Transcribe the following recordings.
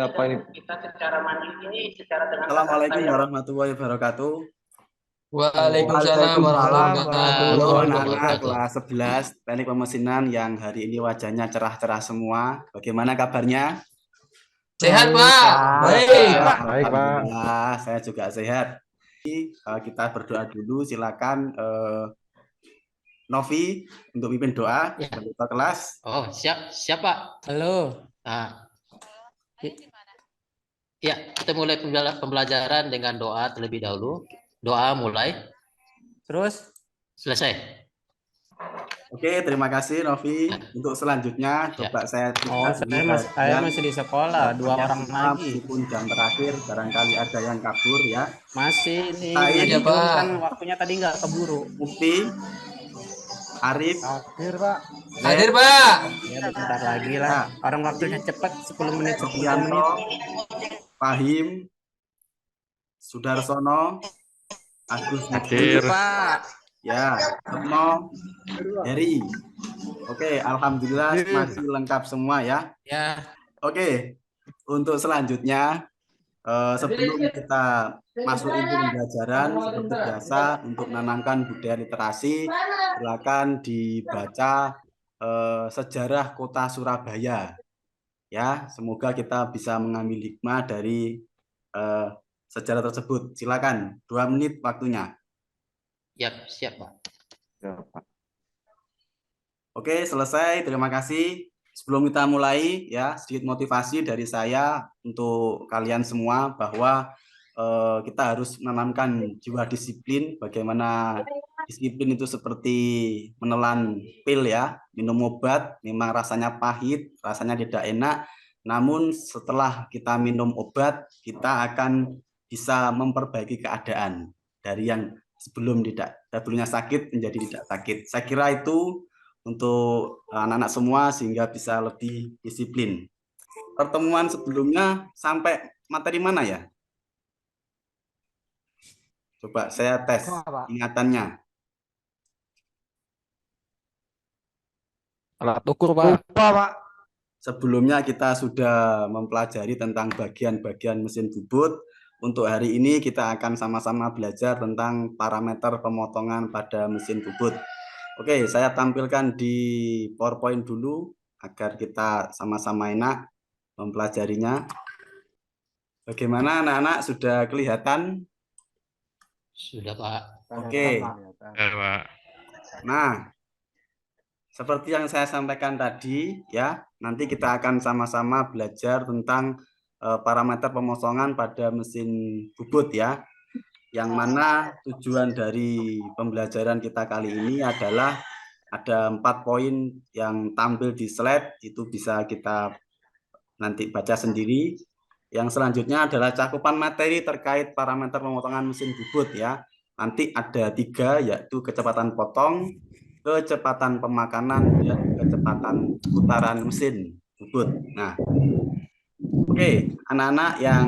apa ini? Kita secara mandiri ini secara dengan Assalamualaikum warahmatullahi wabarakatuh. Waalaikumsalam warahmatullahi Halo anak-anak wabarakatuh. kelas 11 Teknik Pemesinan yang hari ini wajahnya cerah-cerah semua. Bagaimana kabarnya? Sehat, Pak. Baik. Baik, Pak. Alhamdulillah, saya juga sehat. Kita berdoa dulu. Silakan Novi untuk pimpin doa Ya. ketua kelas. Oh, siap Pak. Halo. Nah, ya, kita mulai pembelajaran dengan doa terlebih dahulu. Doa mulai. Terus selesai. Oke, terima kasih Novi. Untuk selanjutnya, coba saya saya masih di sekolah, dua orang lagi. Meskipun jam terakhir, barangkali ada yang kabur ya. Masih ini Iya, Pak. kan waktunya tadi nggak keburu. Mufti, Arif, Hadir, Pak. Hadir, Pak. Ya bentar lagi lah. Orang waktunya cepat 10 menit, 10 Sofianto, menit. Fahim, Sudarsono, Agus Hadir. Pak. ya, Retno, Heri. Oke, alhamdulillah masih lengkap semua ya. Ya. Oke, untuk selanjutnya sebelum kita masuk into pembelajaran seperti biasa untuk menanamkan budaya literasi, silakan dibaca sejarah Kota Surabaya. Ya, semoga kita bisa mengambil hikmah dari sejarah tersebut. Silakan, 2 menit waktunya. Siap, Pak. Ya, Pak. Oke, selesai. Terima kasih. Sebelum kita mulai, ya sedikit motivasi dari saya untuk kalian semua bahwa kita harus menanamkan jiwa disiplin. Bagaimana disiplin itu seperti menelan pil ya, minum obat. Memang rasanya pahit, rasanya tidak enak. Namun setelah kita minum obat, kita akan bisa memperbaiki keadaan dari yang sebelumnya sakit menjadi tidak sakit. Saya kira itu untuk anak-anak semua sehingga bisa lebih disiplin. Pertemuan sebelumnya sampai materi mana ya? Coba saya tes ingatannya. Alat ukur, Pak. Pak. Sebelumnya kita sudah mempelajari tentang bagian-bagian mesin bubut. Untuk hari ini kita akan sama-sama belajar tentang parameter pemotongan pada mesin bubut. Oke, saya tampilkan di PowerPoint dulu agar kita sama-sama enak mempelajarinya. Bagaimana anak-anak, sudah kelihatan? Sudah, Pak. Oke. Nah, seperti yang saya sampaikan tadi, ya, nanti kita akan sama-sama belajar tentang parameter pemotongan pada mesin bubut ya. Yang mana tujuan dari pembelajaran kita kali ini adalah ada 4 poin yang tampil di slide, itu bisa kita nanti baca sendiri. Yang selanjutnya adalah cakupan materi terkait parameter pemotongan mesin bubut ya. Nanti ada 3, yaitu kecepatan potong, kecepatan pemakanan, dan kecepatan putaran mesin bubut. Nah, oke, anak-anak yang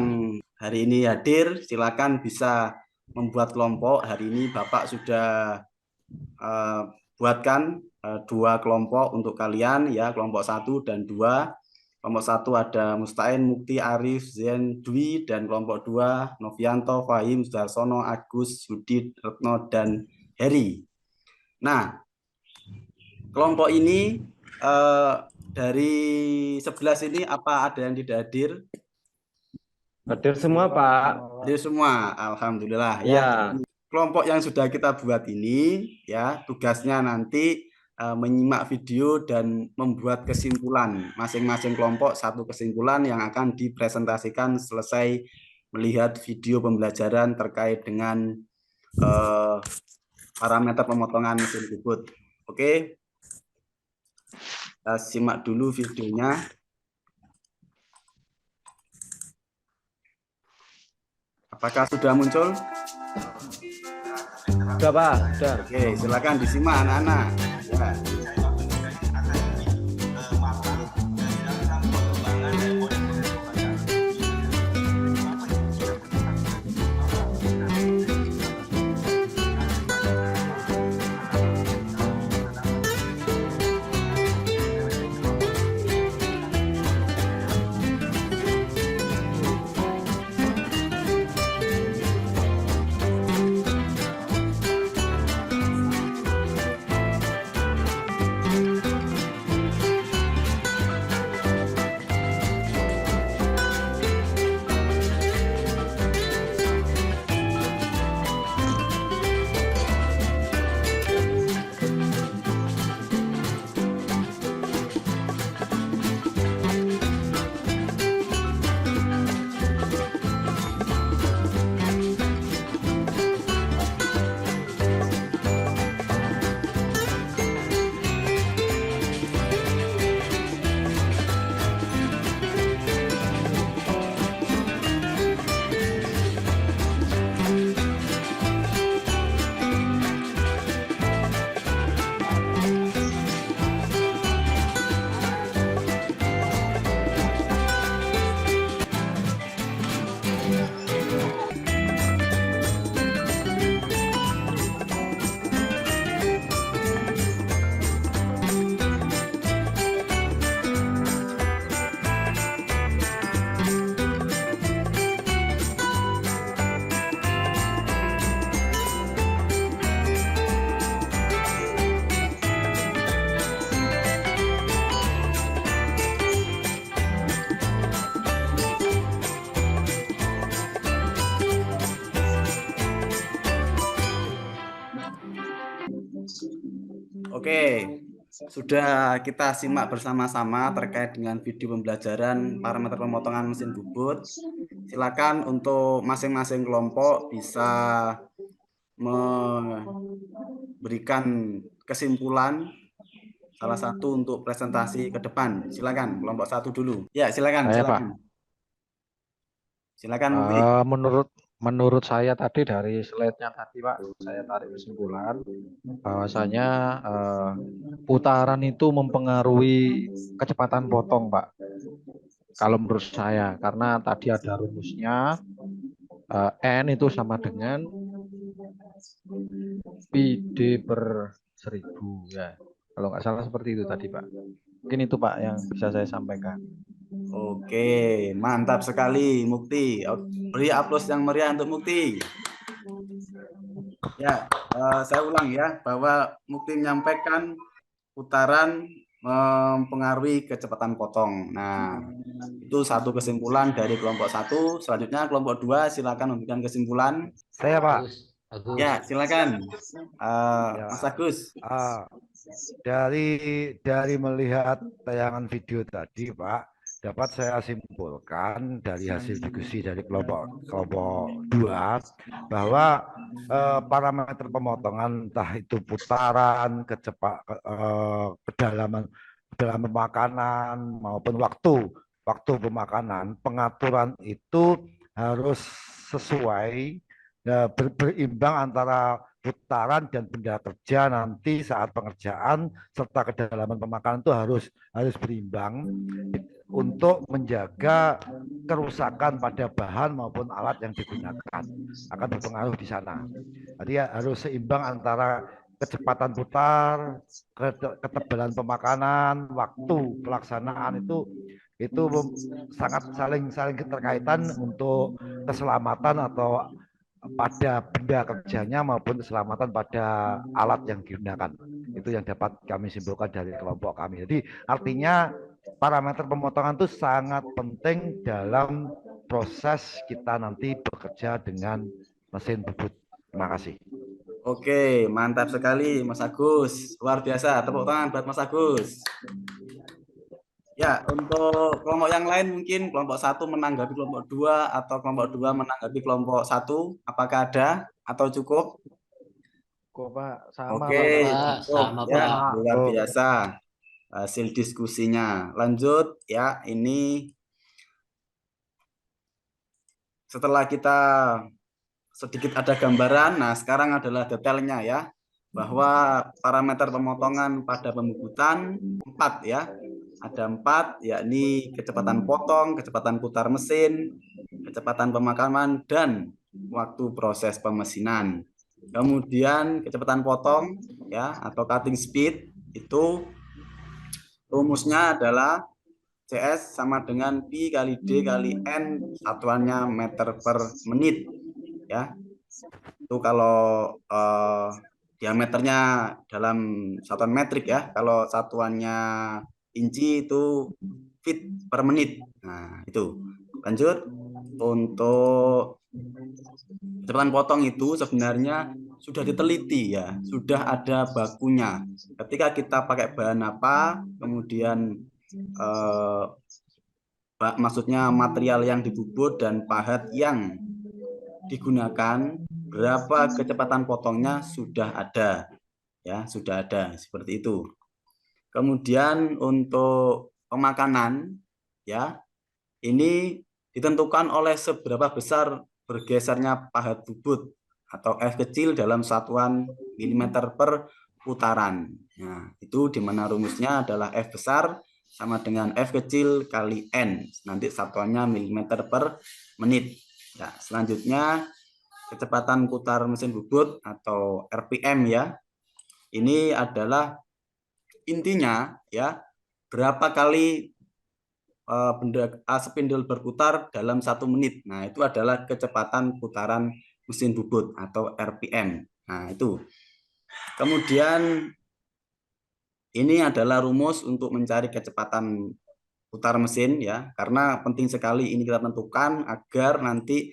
hari ini hadir, silakan bisa membuat kelompok. Hari ini Bapak sudah buatkan 2 kelompok untuk kalian ya, kelompok 1 dan 2. Kelompok 1 ada Mustain, Mukti, Arif, Zen, Dwi, dan kelompok 2 Novianto, Fahim, Sudarsono, Agus, Yudit, Retno, dan Heri. Nah, kelompok ini dari 11 ini apa ada yang tidak hadir? Hadir semua, Pak. Hadir semua, alhamdulillah Ya. Kelompok yang sudah kita buat ini ya, tugasnya nanti menyimak video dan membuat kesimpulan. Masing-masing kelompok 1 kesimpulan yang akan dipresentasikan selesai melihat video pembelajaran terkait dengan parameter pemotongan mesin bubut. Oke, kita simak dulu videonya. Apakah sudah muncul? Sudah, Pak. Sudah. Oke, silakan disimak anak-anak. Ya. Oke, sudah kita simak bersama-sama terkait dengan video pembelajaran parameter pemotongan mesin bubut. Silakan untuk masing-masing kelompok bisa memberikan kesimpulan salah satu untuk presentasi ke depan. Silakan kelompok 1 dulu. Ya, silakan, Saya, silakan. Pak. Silakan Mukti. Menurut saya tadi dari slide-nya tadi, Pak, saya tarik kesimpulan bahwasanya putaran itu mempengaruhi kecepatan potong, Pak. Kalau menurut saya, karena tadi ada rumusnya, N itu sama dengan PD per 1000 ya. Kalau nggak salah seperti itu tadi, Pak. Mungkin itu, Pak, yang bisa saya sampaikan. Oke, mantap sekali Mukti. Beri aplaus yang meriah untuk Mukti. Ya, saya ulang ya bahwa Mukti menyampaikan putaran mempengaruhi kecepatan potong. Nah, itu satu kesimpulan dari kelompok 1. Selanjutnya kelompok 2 silakan memberikan kesimpulan. Saya, Pak. Agus. Ya, silakan. Ya. Mas Agus. Dari melihat tayangan video tadi, Pak, dapat saya simpulkan dari hasil diskusi dari kelompok 2 bahwa parameter pemotongan entah itu putaran, kedalaman pemakanan maupun waktu pemakanan, pengaturan itu harus sesuai, berimbang antara putaran dan benda kerja nanti saat pengerjaan serta kedalaman pemakanan itu harus berimbang untuk menjaga kerusakan pada bahan maupun alat yang digunakan akan berpengaruh di sana. Jadi harus seimbang antara kecepatan putar, ketebalan pemakanan, waktu pelaksanaan itu sangat saling keterkaitan untuk keselamatan atau pada benda kerjanya maupun keselamatan pada alat yang digunakan. Itu yang dapat kami simpulkan dari kelompok kami. Jadi artinya parameter pemotongan itu sangat penting dalam proses kita nanti bekerja dengan mesin bubut. Terima kasih. Oke, mantap sekali Mas Agus. Luar biasa. Tepuk tangan buat Mas Agus. Ya, untuk kelompok yang lain mungkin kelompok 1 menanggapi kelompok 2 atau kelompok 2 menanggapi kelompok 1. Apakah ada atau cukup? Kok, Pak, sama, Oke, Pak. cukup. Sama, Ya, Pak. luar biasa hasil diskusinya. Lanjut ya, ini setelah kita sedikit ada gambaran, nah sekarang adalah detailnya ya, bahwa parameter pemotongan pada pembubutan 4 ya. Ada 4, yakni kecepatan potong, kecepatan putar mesin, kecepatan pemakaman, dan waktu proses pemesinan. Kemudian kecepatan potong ya atau cutting speed itu rumusnya adalah CS sama dengan Pi kali D kali N, satuannya meter per menit ya. Itu kalau diameternya dalam satuan metrik ya. Kalau satuannya inci itu feet per menit. Nah, itu. Lanjut, untuk kecepatan potong itu sebenarnya sudah diteliti ya, sudah ada bakunya. Ketika kita pakai bahan apa, kemudian maksudnya material yang dibubut dan pahat yang digunakan, berapa kecepatan potongnya sudah ada ya, sudah ada seperti itu. Kemudian untuk pemakanan ya, ini ditentukan oleh seberapa besar bergesernya pahat bubut atau F kecil dalam satuan milimeter per putaran. Nah, itu di mana rumusnya adalah F besar sama dengan F kecil kali N. Nanti satuannya milimeter per menit. Nah, selanjutnya kecepatan putar mesin bubut atau RPM ya. Ini adalah intinya ya, berapa kali benda spindle berputar dalam 1 menit. Nah, itu adalah kecepatan putaran mesin bubut atau RPM. Nah, itu. Kemudian ini adalah rumus untuk mencari kecepatan putar mesin ya, karena penting sekali ini kita tentukan agar nanti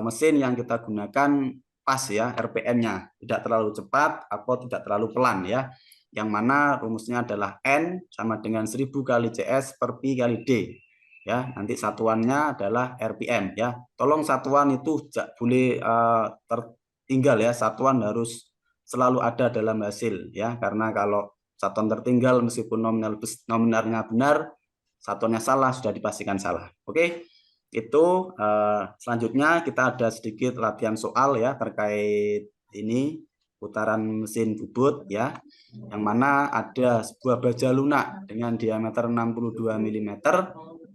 mesin yang kita gunakan pas ya RPM-nya, tidak terlalu cepat atau tidak terlalu pelan ya. yang mana rumusnya adalah N sama dengan 1000 kali CS per Pi kali D. Ya, nanti satuannya adalah RPM ya. Tolong satuan itu tidak boleh tertinggal ya. Satuan harus selalu ada dalam hasil ya, karena kalau satuan tertinggal meskipun nominalnya benar, satuannya salah sudah dipastikan salah. Oke. Itu selanjutnya kita ada sedikit latihan soal ya terkait ini putaran mesin bubut ya, yang mana ada sebuah baja lunak dengan diameter 62 mm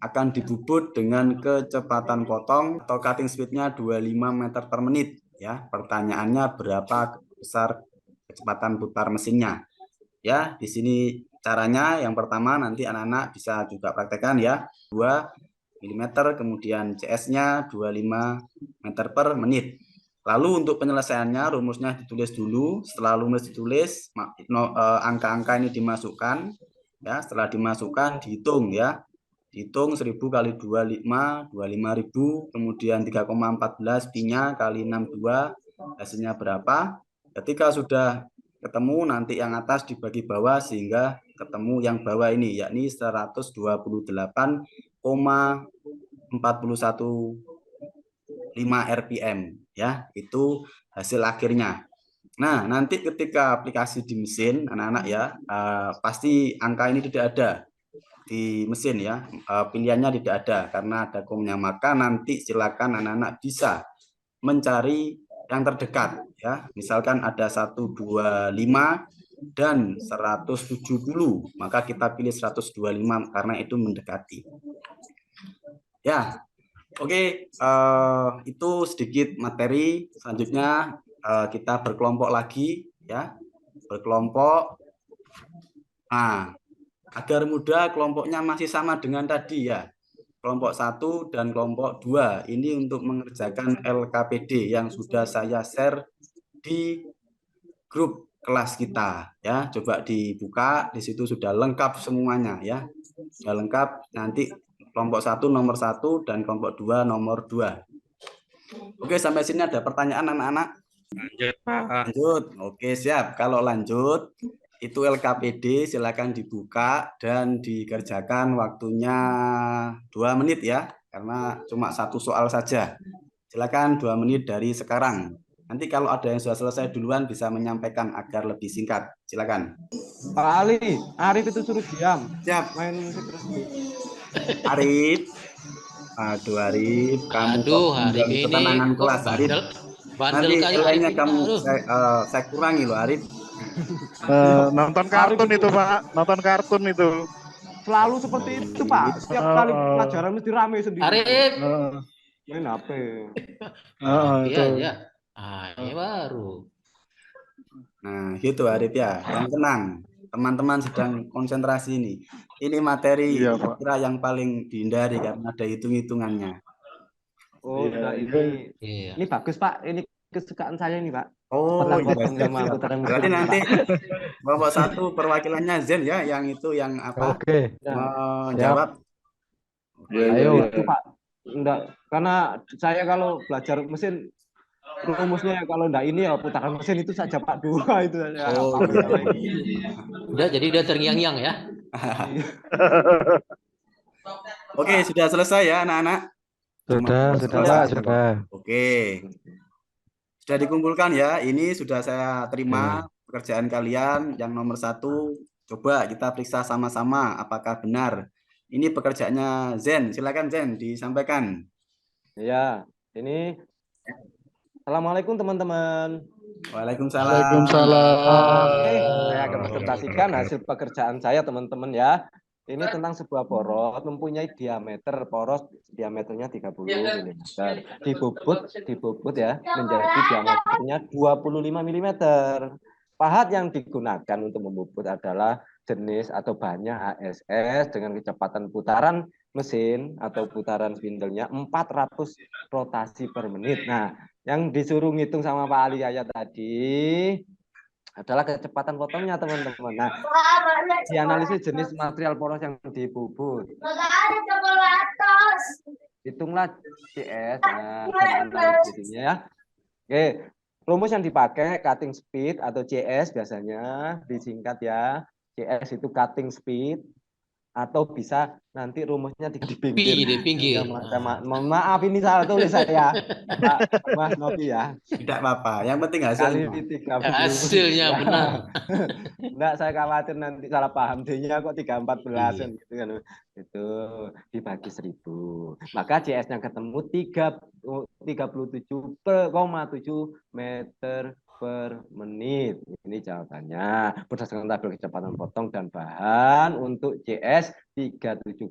akan dibubut dengan kecepatan potong atau cutting speed-nya 25 meter per menit ya. Pertanyaannya berapa besar kecepatan putar mesinnya ya. Di sini caranya yang pertama nanti anak-anak bisa juga praktekkan ya, 2 mm, kemudian CS-nya 25 meter per menit. Lalu untuk penyelesaiannya rumusnya ditulis dulu. Setelah rumus ditulis, angka-angka ini dimasukkan ya. Setelah dimasukkan dihitung ya. Dihitung 1000 kali 25, 25.000, kemudian 3,14 pi-nya kali 62, hasilnya berapa? Ketika sudah ketemu, nanti yang atas dibagi bawah sehingga ketemu yang bawah ini, yakni 128,415 RPM ya, itu hasil akhirnya. Nah, nanti ketika aplikasi di mesin anak-anak ya, pasti angka ini tidak ada di mesin ya, pilihannya tidak ada karena ada komnya. Maka nanti silakan anak-anak bisa mencari yang terdekat ya. Misalkan ada 125 dan 170, maka kita pilih 125 karena itu mendekati. Ya, oke, itu sedikit materi. Selanjutnya kita berkelompok lagi ya, berkelompok. Nah, agar mudah kelompoknya masih sama dengan tadi ya. Kelompok 1 dan kelompok 2 ini untuk mengerjakan LKPD yang sudah saya share di grup kelas kita ya. Coba dibuka, di situ sudah lengkap semuanya ya. Sudah lengkap. Nanti kelompok 1 nomor 1 dan kelompok 2 nomor 2. Oke, sampai sini ada pertanyaan anak-anak? Lanjut, Pak. Lanjut. Oke, siap. Kalau lanjut itu LKPD silakan dibuka dan dikerjakan, waktunya 2 menit ya, karena cuma satu soal saja. Silakan 2 menit dari sekarang. Nanti kalau ada yang sudah selesai duluan bisa menyampaikan agar lebih singkat. Silakan. Pak Ali, Arif itu suruh diam. Siap. Main musik terus. Arif. Aduh Arif, kamu Aduh, kok Arif ini ketenangan kok kelas Arif. bandel Nanti kali nilainya Arif. kamu Aduh. saya kurangi loh Arif. Nonton kartun itu Pak, nonton kartun itu. Selalu seperti itu, Pak. Setiap kali pelajaran mesti rame sendiri. Arif. Main HP. Iya, iya. Ah, ini baru. Nah, gitu Arif ya. Yang tenang. Teman-teman sedang konsentrasi ini. Ini materi kira yang paling dihindari karena ada hitung-hitungannya. Oh, nah ini. Iya. Ini bagus, Pak. Ini kesukaan saya ini, Pak. Oh, Potong sama putaran mesin. berarti nanti kelompok 1 perwakilannya Zen ya, yang itu yang apa? Oke. Menjawab. Ayo. Itu, Pak. Enggak, karena saya kalau belajar mesin rumusnya kalau enggak ini ya putaran mesin itu saja Pak, 2 itu saja. Oh, Udah jadi udah terngiang-ngiang ya. Oke, sudah selesai ya anak-anak? Sudah, Pak, sudah. Oke. Sudah dikumpulkan ya. Ini sudah saya terima pekerjaan kalian yang nomor 1. Coba kita periksa sama-sama apakah benar. Ini pekerjaannya Zen. Silakan Zen disampaikan. Ya, ini Assalamualaikum teman-teman. Waalaikumsalam. Waalaikumsalam. Oke, saya akan presentasikan hasil pekerjaan saya teman-teman ya. Ini tentang sebuah poros mempunyai diameter poros diameternya 30 mm. Dibobot ya menjadi diameternya 25 mm. Pahat yang digunakan untuk membobot adalah jenis atau bahannya ASS dengan kecepatan putaran mesin atau putaran spindlenya 400 rotasi per menit. Nah, yang disuruh ngitung sama Pak Ali Yaya tadi adalah kecepatan potongnya teman-teman. Nah, dianalisis jenis material poros yang dibobot. Hitunglah CS. Nah, dan analisisnya ya. Oke, rumus yang dipakai cutting speed atau CS biasanya disingkat ya. CS itu cutting speed, atau bisa nanti rumusnya di pinggir. Di pinggir. Ya, mohon maaf ini salah tulis saya, Pak Mas Novi ya. Tidak apa-apa, yang penting Kali hasilnya. 30. Hasilnya Ya. benar. Enggak, saya khawatir nanti salah paham. D-nya kok 314 Iya. gitu kan. Itu dibagi 1000. Maka CS-nya ketemu 37,7 meter per menit. Ini jawabannya berdasarkan tabel kecepatan potong dan bahan untuk CS 37,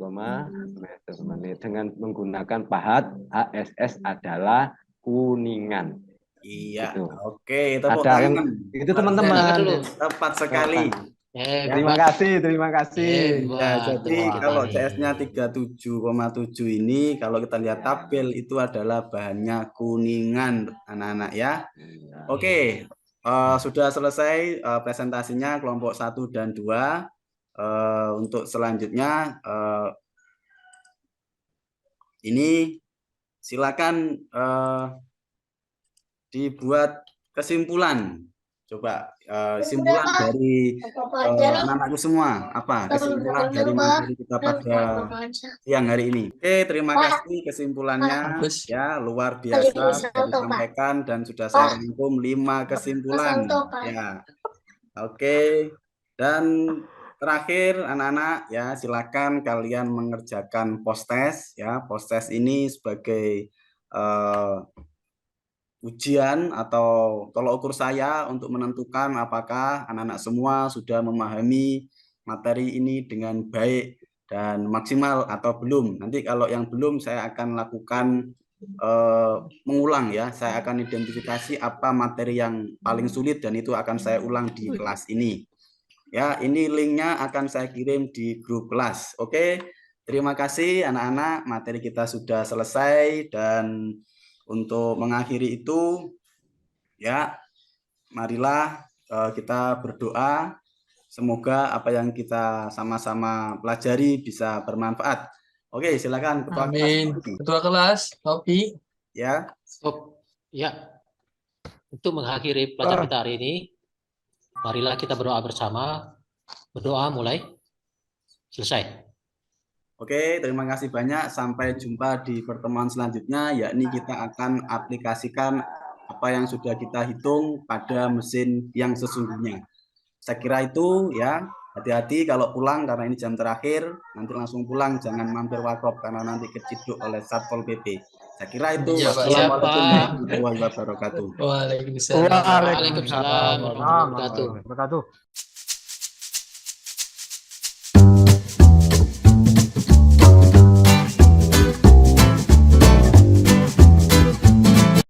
meter per menit dengan menggunakan pahat HSS adalah Kuningan. Iya, Gitu. oke, tepuk Ada yang tangan. itu teman-teman. Tepat sekali. Terima kasih. Ya, jadi Hebat. kalau Kita CS-nya 37,7 ini, kalau kita lihat tabel itu adalah bahannya Kuningan, anak-anak ya. Oke, sudah selesai presentasinya kelompok 1 dan 2. Untuk selanjutnya, ini silakan dibuat kesimpulan. Coba kesimpulan dari anak-anakku semua. Apa kesimpulan dari materi kita pada siang hari ini? Oke, terima kasih kesimpulannya. Ya, luar biasa sudah disampaikan dan sudah saya rangkum 5 kesimpulan. Ya, oke. Dan terakhir anak-anak ya silakan kalian mengerjakan post-test ya. Post-test ini sebagai ujian atau tolok ukur saya untuk menentukan apakah anak-anak semua sudah memahami materi ini dengan baik dan maksimal atau belum. Nanti kalau yang belum saya akan lakukan mengulang ya. Saya akan identifikasi apa materi yang paling sulit dan itu akan saya ulang di kelas ini. Ya, ini linknya akan saya kirim di grup kelas. Oke, terima kasih anak-anak. Materi kita sudah selesai dan untuk mengakhiri itu, ya, marilah kita berdoa. Semoga apa yang kita sama-sama pelajari bisa bermanfaat. Oke, silakan Ketua Kelas. Amin. Ketua kelas, Topi. Ya. Ya. Untuk mengakhiri pelajaran kita hari ini, marilah kita berdoa bersama. Berdoa mulai. Selesai. Oke, terima kasih banyak. Sampai jumpa di pertemuan selanjutnya, yakni kita akan aplikasikan apa yang sudah kita hitung pada mesin yang sesungguhnya. Saya kira itu ya, hati-hati kalau pulang karena ini jam terakhir, nanti langsung pulang, jangan mampir warkop karena nanti keciduk oleh Satpol PP. Saya kira itu. Wassalamualaikum warahmatullahi wabarakatuh. Waalaikumsalam. Waalaikumsalam warahmatullahi wabarakatuh.